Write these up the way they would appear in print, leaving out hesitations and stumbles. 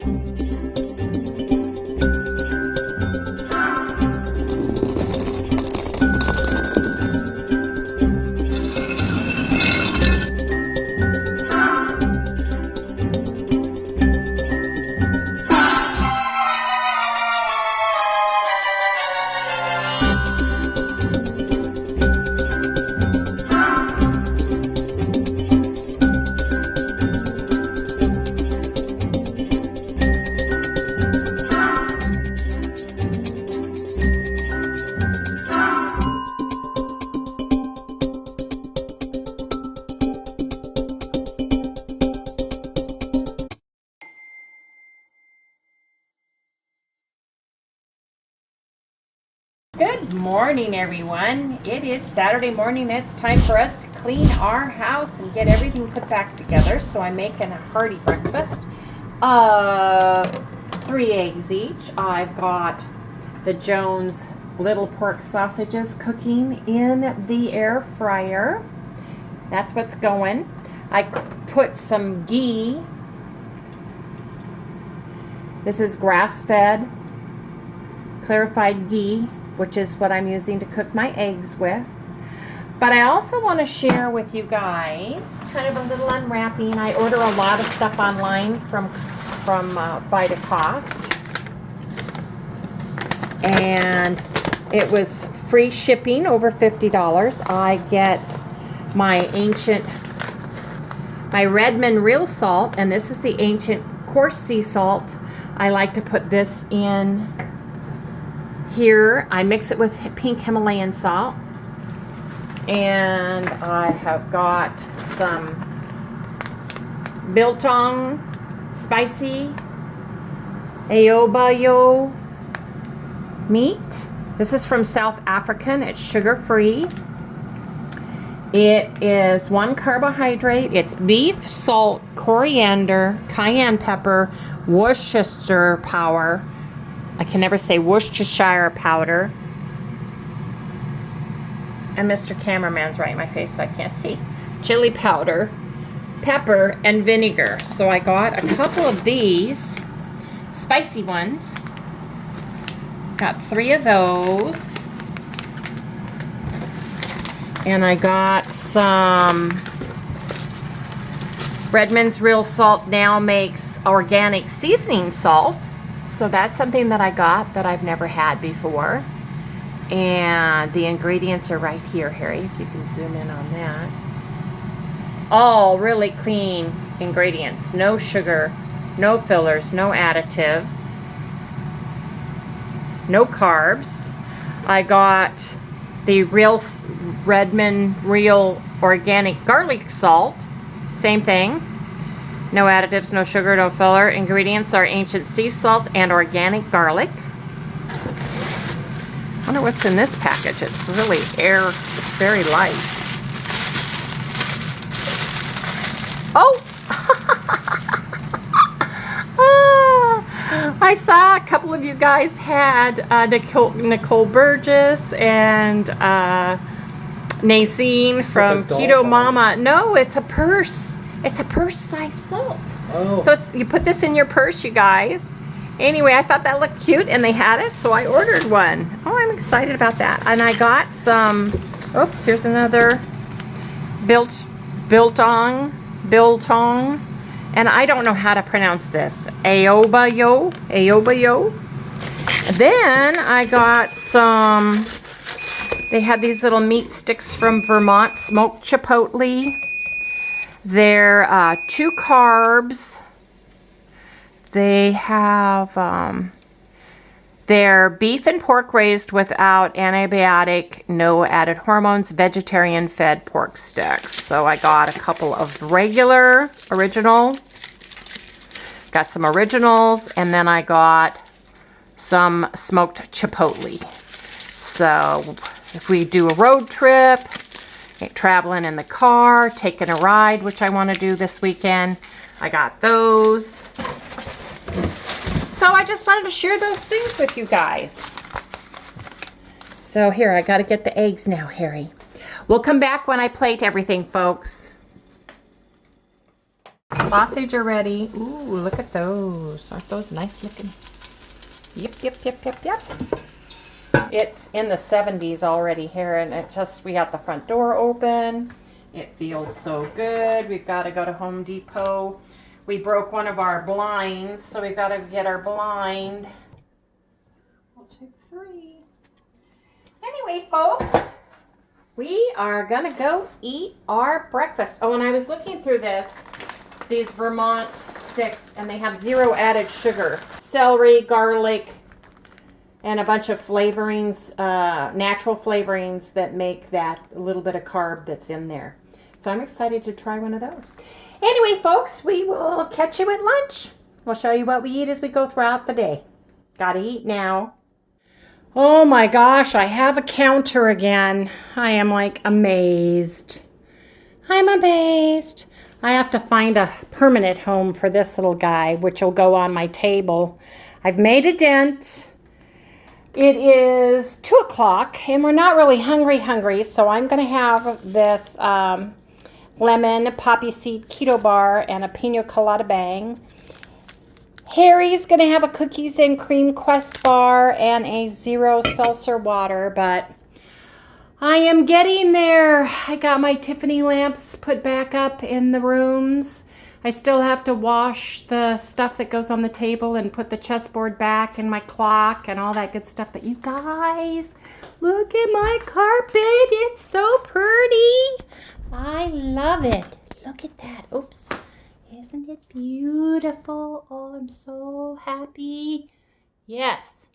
Good morning, everyone. It is Saturday morning. It's time for us to clean our house and get everything put back together. So I'm making a hearty breakfast. 3 eggs each. I've got the Jones little pork sausages cooking in the air fryer. That's what's going. I put some ghee. This is grass-fed clarified ghee, which is what I'm using to cook my eggs with. But I also want to share with you guys kind of a little unwrapping. I order a lot of stuff online from Vitacost. And it was free shipping, over $50. I get my Redmond real salt, and this is the ancient coarse sea salt. I like to put this in here. I mix it with pink Himalayan salt, and I have got some biltong spicy aobayo meat. This is from South African. It's sugar-free. It is 1 carbohydrate. It's beef, salt, coriander, cayenne pepper, Worcestershire powder. I can never say Worcestershire powder. And Mr. Cameraman's right in my face so I can't see. Chili powder, pepper, and vinegar. So I got a couple of these spicy ones. Got 3 of those. And I got some Redmond's Real Salt now makes organic seasoning salt. So that's something that I got that I've never had before. And the ingredients are right here, Harry, if you can zoom in on that. All really clean ingredients. No sugar, no fillers, no additives, no carbs. I got the Redmond Real Organic Garlic Salt. Same thing. No additives, no sugar, no filler. Ingredients are ancient sea salt and organic garlic. I wonder what's in this package. It's really it's very light. Oh! I saw a couple of you guys had Nicole Burgess and Nasine from Keto Mama. No, it's a purse. It's a purse-sized salt. Oh. So you put this in your purse, you guys. Anyway, I thought that looked cute, and they had it, so I ordered one. Oh, I'm excited about that. And I got some, oops, here's another biltong, and I don't know how to pronounce this. Aobayo. Then I got some, they had these little meat sticks from Vermont, smoked chipotle. They're 2 carbs. They have, they're beef and pork raised without antibiotic, no added hormones, vegetarian fed pork sticks. So I got a couple of original, got some originals, and then I got some smoked chipotle. So if we do a road trip, traveling in the car, taking a ride, which I want to do this weekend, I got those. So I just wanted to share those things with you guys. So here, I got to get the eggs now, Harry. We'll come back when I plate everything, folks. Sausage are ready. Ooh, look at those. Aren't those nice looking? Yep, yep, yep, yep, yep. It's in the 70s already here, and we got the front door open. It feels so good. We've got to go to Home Depot. We broke one of our blinds, so we've got to get our blind. I'll take 3. Anyway, folks, we are gonna go eat our breakfast. Oh, and I was looking through these Vermont sticks, and they have 0 added sugar. Celery, garlic, and a bunch of flavorings, natural flavorings that make that a little bit of carb that's in there. So I'm excited to try one of those. Anyway, folks, we will catch you at lunch. We'll show you what we eat as we go throughout the day. Gotta eat now. Oh my gosh, I have a counter again. I am like amazed. I'm amazed. I have to find a permanent home for this little guy, which will go on my table. I've made a dent. It is 2 o'clock and we're not really hungry, so I'm going to have this lemon poppy seed keto bar and a pina colada bang. Harry's going to have a cookies and cream Quest bar and a 0 seltzer water, but I am getting there. I got my Tiffany lamps put back up in the rooms. I still have to wash the stuff that goes on the table and put the chessboard back and my clock and all that good stuff. But you guys, look at my carpet. It's so pretty. I love it. Look at that. Oops. Isn't it beautiful? Oh, I'm so happy. Yes.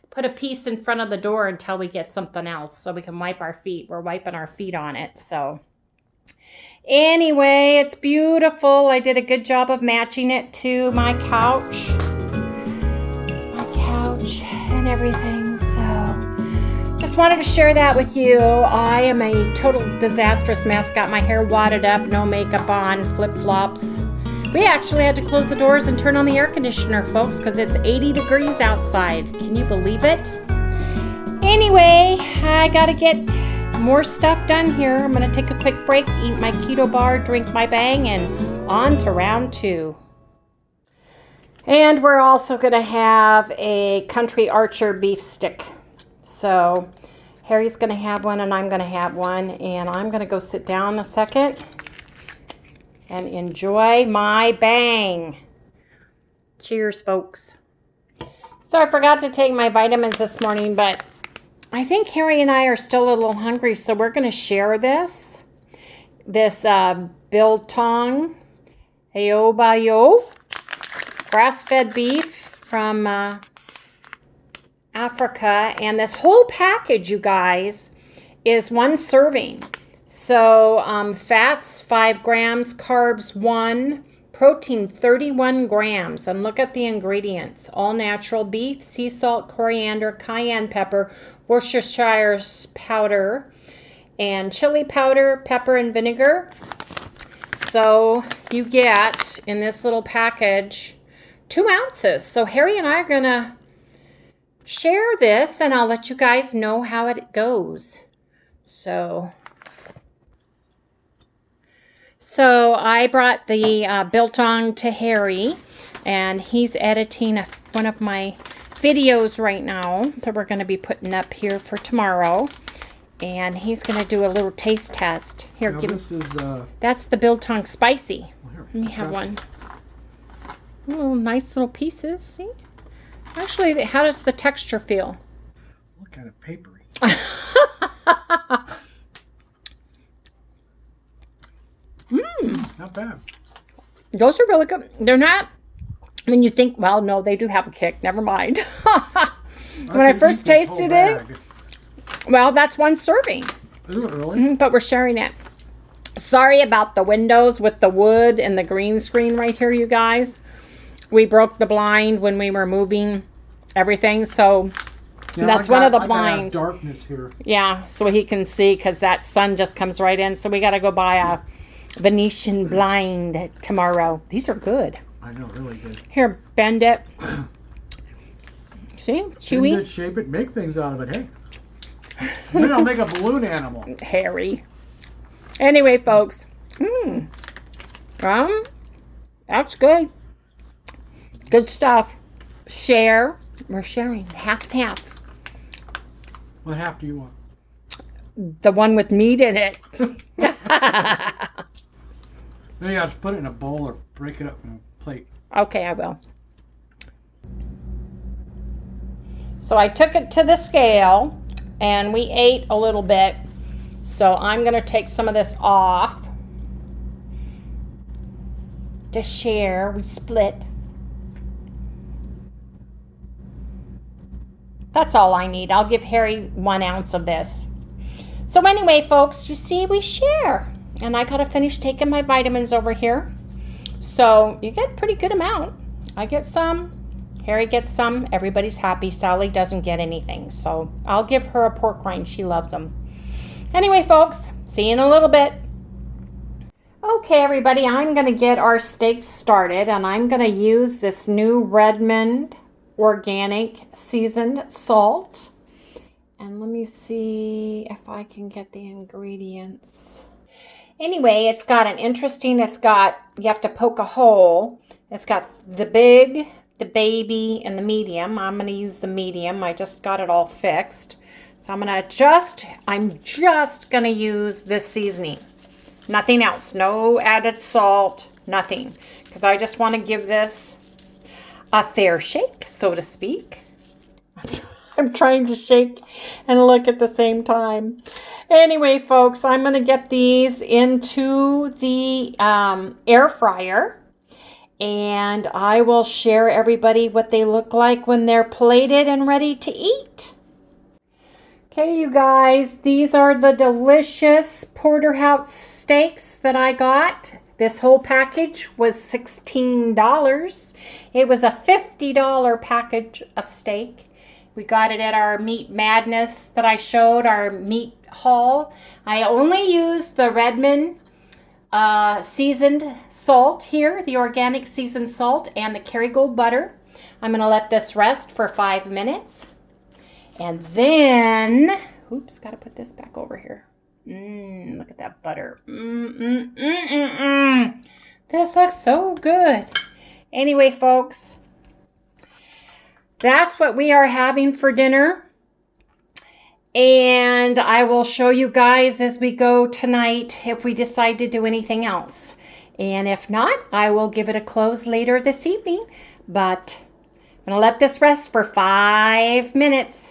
Put a piece in front of the door until we get something else so we can wipe our feet. We're wiping our feet on it. So anyway, it's beautiful. I did a good job of matching it to my couch. And everything. So just wanted to share that with you. I am a total disastrous mess. Got my hair wadded up, no makeup on, flip-flops. We actually had to close the doors and turn on the air conditioner, folks, because it's 80 degrees outside. Can you believe it? Anyway, I got to get more stuff done here. I'm going to take a quick break, eat my keto bar, drink my bang, and on to round 2. And we're also going to have a Country Archer beef stick. So Harry's going to have one and I'm going to have one. And I'm going to go sit down a second and enjoy my bang. Cheers, folks. So I forgot to take my vitamins this morning, but I think Harry and I are still a little hungry, so we're going to share this biltong aobayo grass-fed beef from Africa, and this whole package, you guys, is 1 serving. So fats 5 grams, carbs 1, protein 31 grams. And look at the ingredients: all natural beef, sea salt, coriander, cayenne pepper, Worcestershire powder, and chili powder, pepper, and vinegar. So you get in this little package 2 ounces. So Harry and I are gonna share this, and I'll let you guys know how it goes. So I brought the biltong to Harry, and he's editing one of my videos right now that we're going to be putting up here for tomorrow. And he's going to do a little taste test. Here, now give me. That's the biltong spicy. Let me have one. Oh, nice little pieces. See? Actually, how does the texture feel? Look kind of papery. Not bad. Those are really good. They're not, when you think, well, no, they do have a kick. Never mind. When I first tasted it, well, that's 1 serving. Is it really? But we're sharing it. Sorry about the windows with the wood and the green screen right here, you guys. We broke the blind when we were moving everything, so yeah, that's one of the blinds. Darkness here. Yeah, so he can see, because that sun just comes right in. So we got to go buy a Venetian blind tomorrow. These are good. I know, really good. Here, bend it. See, chewy. Bend it, shape it, make things out of it. Hey, maybe I'll make a balloon animal. Harry. Anyway, folks. That's good. Good stuff. Share. We're sharing half and half. What half do you want? The one with meat in it. Maybe I'll just put it in a bowl or break it up in a plate. Okay, I will. So I took it to the scale and we ate a little bit. So I'm going to take some of this off to share. We split. That's all I need. I'll give Harry 1 ounce of this. So anyway, folks, you see, we share. And I got to finish taking my vitamins over here. So you get a pretty good amount. I get some. Harry gets some. Everybody's happy. Sally doesn't get anything. So I'll give her a pork rind. She loves them. Anyway, folks, see you in a little bit. Okay, everybody, I'm going to get our steaks started. And I'm going to use this new Redmond organic seasoned salt. And let me see if I can get the ingredients. Anyway, it's got, you have to poke a hole. It's got the big, the baby, and the medium. I'm going to use the medium. I just got it all fixed. So I'm just going to use this seasoning. Nothing else. No added salt, nothing. Because I just want to give this a fair shake, so to speak. I'm trying to shake and look at the same time. Anyway, folks, I'm going to get these into the air fryer. And I will share everybody what they look like when they're plated and ready to eat. Okay, you guys, these are the delicious porterhouse steaks that I got. This whole package was $16. It was a $50 package of steak. We got it at our Meat Madness that I showed, our meat haul. I only used the Redmond seasoned salt here, the organic seasoned salt, and the Kerrygold butter. I'm going to let this rest for 5 minutes. And then, oops, got to put this back over here. Look at that butter. This looks so good. Anyway, folks, that's what we are having for dinner. And I will show you guys as we go tonight if we decide to do anything else. And if not, I will give it a close later this evening. But I'm going to let this rest for 5 minutes.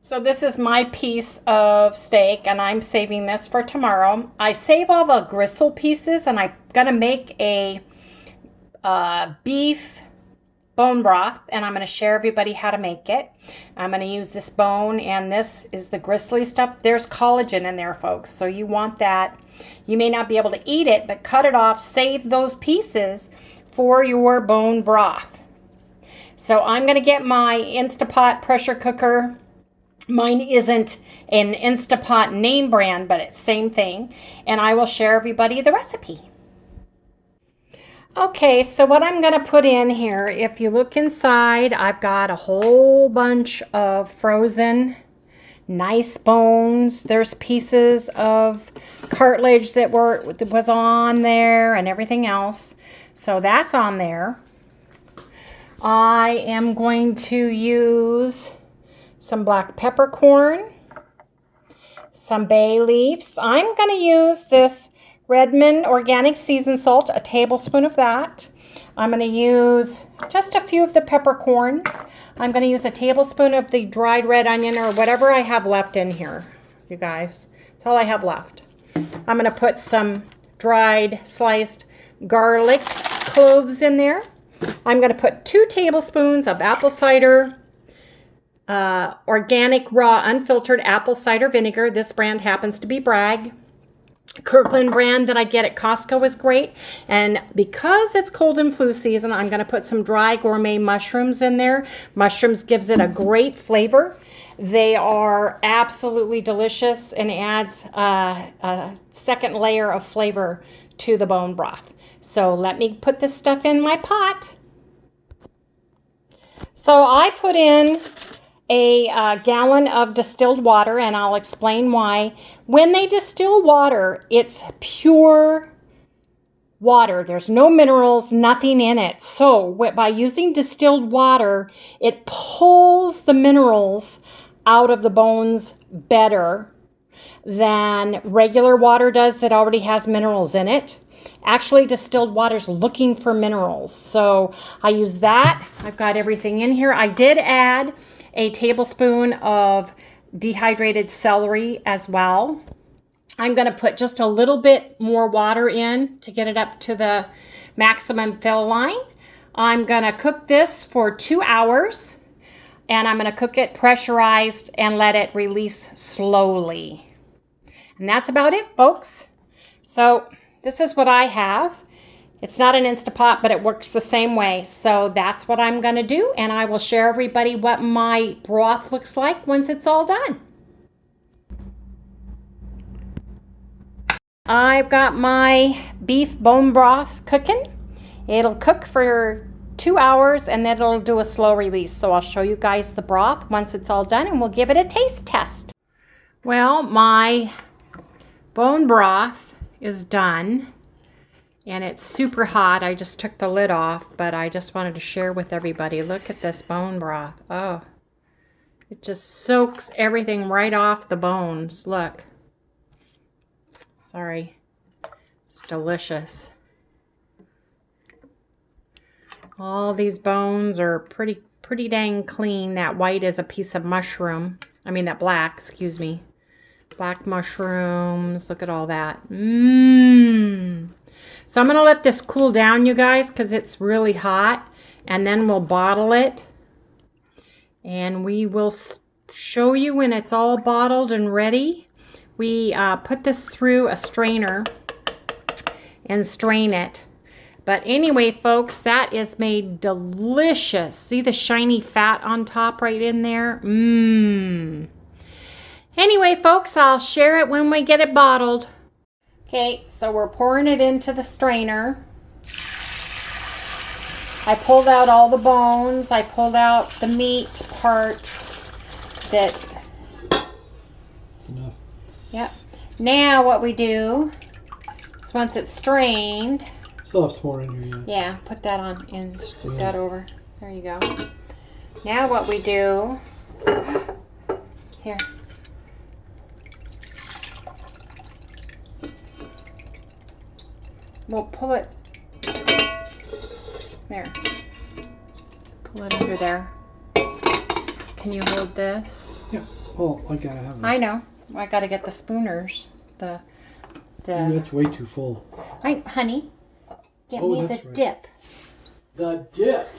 So this is my piece of steak, and I'm saving this for tomorrow. I save all the gristle pieces, and I'm going to make a beef bone broth, and I'm going to share everybody how to make it. I'm going to use this bone, and this is the gristly stuff. There's collagen in there, folks, so you want that. You may not be able to eat it, but cut it off, save those pieces for your bone broth. So I'm going to get my Instapot pressure cooker. Mine isn't an Instapot name brand, but it's same thing, and I will share everybody the recipe. Okay, so what I'm going to put in here, if you look inside, I've got a whole bunch of frozen nice bones. There's pieces of cartilage that was on there and everything else. So that's on there. I am going to use some black peppercorn, some bay leaves. I'm going to use this Redmond organic seasoned salt, a tablespoon of that. I'm going to use just a few of the peppercorns. I'm going to use a tablespoon of the dried red onion or whatever I have left in here, you guys. That's all I have left. I'm going to put some dried sliced garlic cloves in there. I'm going to put 2 tablespoons of apple cider, organic raw unfiltered apple cider vinegar. This brand happens to be Bragg. Kirkland brand that I get at Costco is great. And because it's cold and flu season, I'm going to put some dry gourmet mushrooms in there. Mushrooms gives it a great flavor. They are absolutely delicious and adds a second layer of flavor to the bone broth. So let me put this stuff in my pot. So I put in a gallon of distilled water, and I'll explain why. When they distill water, it's pure water. There's no minerals, nothing in it. So by using distilled water, it pulls the minerals out of the bones better than regular water does that already has minerals in it. Actually, distilled water's looking for minerals. So I use that. I've got everything in here. I did add a tablespoon of dehydrated celery as well. I'm going to put just a little bit more water in to get it up to the maximum fill line. I'm going to cook this for 2 hours, and I'm going to cook it pressurized and let it release slowly. And that's about it, folks. So this is what I have. It's not an Instapot, but it works the same way. So that's what I'm going to do, and I will share everybody what my broth looks like once it's all done. I've got my beef bone broth cooking. It'll cook for 2 hours, and then it'll do a slow release. So I'll show you guys the broth once it's all done, and we'll give it a taste test. Well, my bone broth is done, and it's super hot. I just took the lid off, but I just wanted to share with everybody. Look at this bone broth. Oh, it just soaks everything right off the bones. Look. Sorry. It's delicious. All these bones are pretty dang clean. That white is a piece of mushroom. I mean, that black, excuse me. Black mushrooms. Look at all that. So I'm going to let this cool down, you guys, because it's really hot. And then we'll bottle it. And we will show you when it's all bottled and ready. We put this through a strainer and strain it. But anyway, folks, that is made delicious. See the shiny fat on top right in there? Anyway, folks, I'll share it when we get it bottled. Okay, so we're pouring it into the strainer. I pulled out all the bones. I pulled out the meat parts that... That's enough. Yep. Now what we do is once it's strained... Still have some more in here, yeah. Yeah, put that on and scoop that over. There you go. Now what we do... Here. We'll pull it... There. Pull it under there. Can you hold this? Yeah. Oh, I gotta have that. I know. I gotta get the spooners. Ooh, that's way too full. Right, honey. Get me the right. dip. The dip.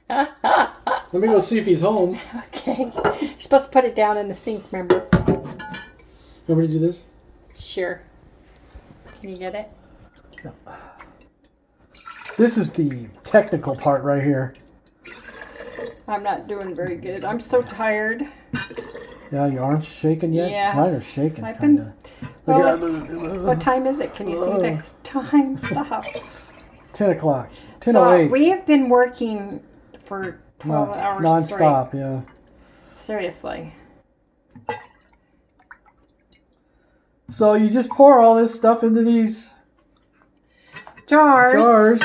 Let me go see if he's home. Okay. You're supposed to put it down in the sink, remember? You want me to do this? Sure. Can you get it? Yeah. This is the technical part right here. I'm not doing very good. I'm so tired. Yeah, your arms shaking yet? Yes. Mine are shaking, I've kind been... of. What time is it? Can you see the time? Stop. 10 o'clock. 10:08. So we have been working for 12 hours non-stop, straight. yeah. Seriously. So you just pour all this stuff into these jars.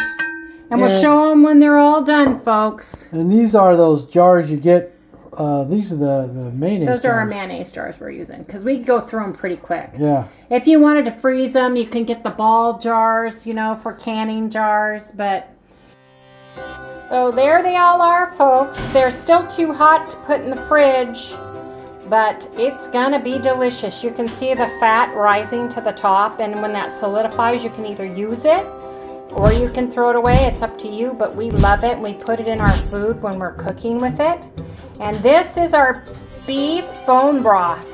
And we'll show them when they're all done, folks. And these are those jars you get. These are the mayonnaise Those jars. are our mayonnaise jars we're using because we go through them pretty quick. Yeah. If you wanted to freeze them, you can get the ball jars, you know, for canning jars. But so there they all are, folks. They're still too hot to put in the fridge, but it's gonna be delicious. You can see the fat rising to the top, and when that solidifies, you can either use it or you can throw it away. It's up to you, but we love it. We put it in our food when we're cooking with it. And this is our beef bone broth.